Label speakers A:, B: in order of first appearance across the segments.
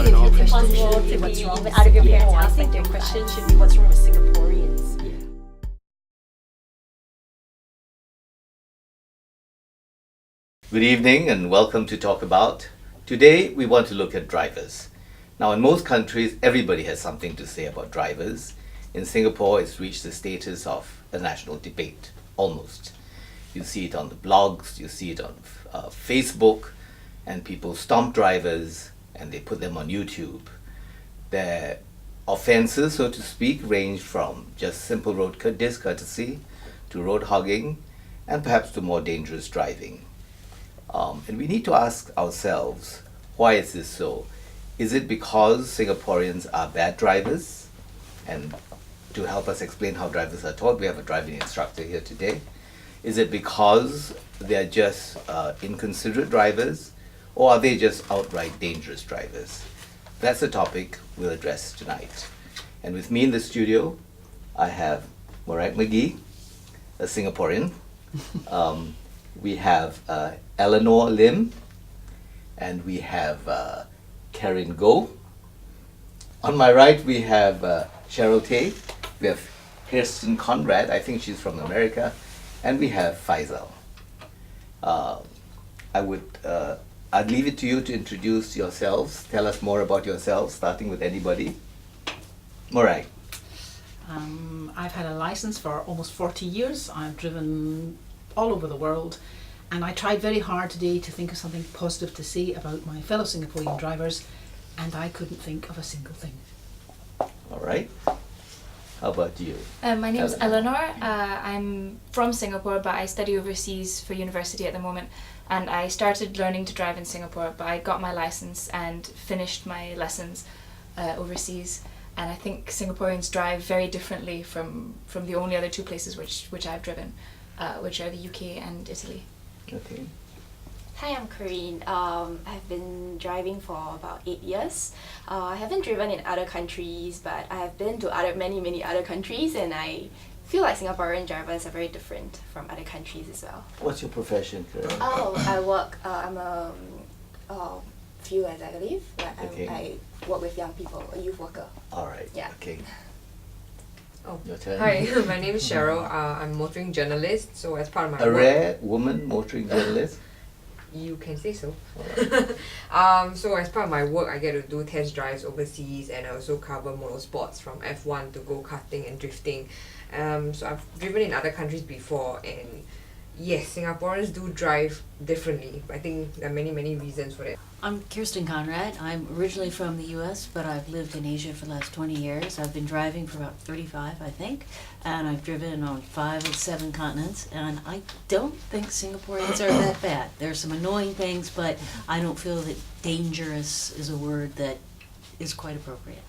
A: if your question
B: impossible
A: shouldn't be
B: to
A: what's
B: be
A: wrong
B: even
A: with
B: out of your
A: Singapore.
B: parents'
A: I
B: house
A: think
B: like
A: your
B: that.
A: question should be what's wrong with Singaporeans.
B: Yeah.
C: Good evening and welcome to Talk About. Today we want to look at drivers. Now in most countries everybody has something to say about drivers. In Singapore it's reached the status of a national debate, almost. You see it on the blogs, you see it on Facebook, and people stomp drivers and they put them on YouTube. Their offences, so to speak, range from just simple road discourtesy to road hogging and perhaps to more dangerous driving. And we need to ask ourselves, why is this so? Is it because Singaporeans are bad drivers? And to help us explain how drivers are taught, we have a driving instructor here today. Is it because they're just inconsiderate drivers? Or are they just outright dangerous drivers? That's the topic we'll address tonight. And with me in the studio, I have Morag McGhee, a Singaporean. We have Eleanor Lim, and we have Kerin Go. On my right, we have Cheryl Tay. We have Kirsten Conrad, I think she's from America, and we have Faisal. I'd leave it to you to introduce yourselves. Tell us more about yourselves, starting with anybody. Morag.
D: I've had a license for almost 40 years. I've driven all over the world, and I tried very hard today to think of something positive to say about my fellow Singaporean drivers, and I couldn't think of a single thing.
C: All right. How about you?
E: My name is Eleanor. I'm from Singapore, but I study overseas for university at the moment. And I started learning to drive in Singapore, but I got my license and finished my lessons overseas. And I think Singaporeans drive very differently from the only other two places which I've driven, which are the UK and Italy.
C: Okay.
B: Hi, I'm Kerin. I've been driving for about 8 years. I haven't driven in other countries, but I have been to many other countries, and I feel like Singaporean drivers are very different from other countries as well.
C: What's your profession, Kerin?
B: I work, I'm a field executive.
C: Okay.
B: I work with young people, a youth worker.
C: All right.
B: Yeah.
C: Okay.
F: Oh.
C: Your turn.
F: Hi, my name is Cheryl. I'm a motoring journalist, so as part of my
C: A
F: work...
C: rare woman motoring journalist?
F: You can say so.
C: Alright.
F: So as part of my work, I get to do test drives overseas, and I also cover motorsports from F1 to go-karting and drifting. So I've driven in other countries before, and yes, Singaporeans do drive differently. I think there are many reasons for that.
A: I'm Kirsten Conrad. I'm originally from the US, but I've lived in Asia for the last 20 years. I've been driving for about 35, I think, and I've driven on 5 of 7 continents, and I don't think Singaporeans are that bad. There's some annoying things, but I don't feel that dangerous is a word that is quite appropriate.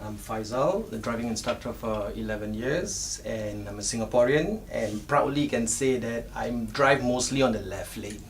G: I'm Faisal, the driving instructor for 11 years, and I'm a Singaporean, and proudly can say that I drive mostly on the left lane.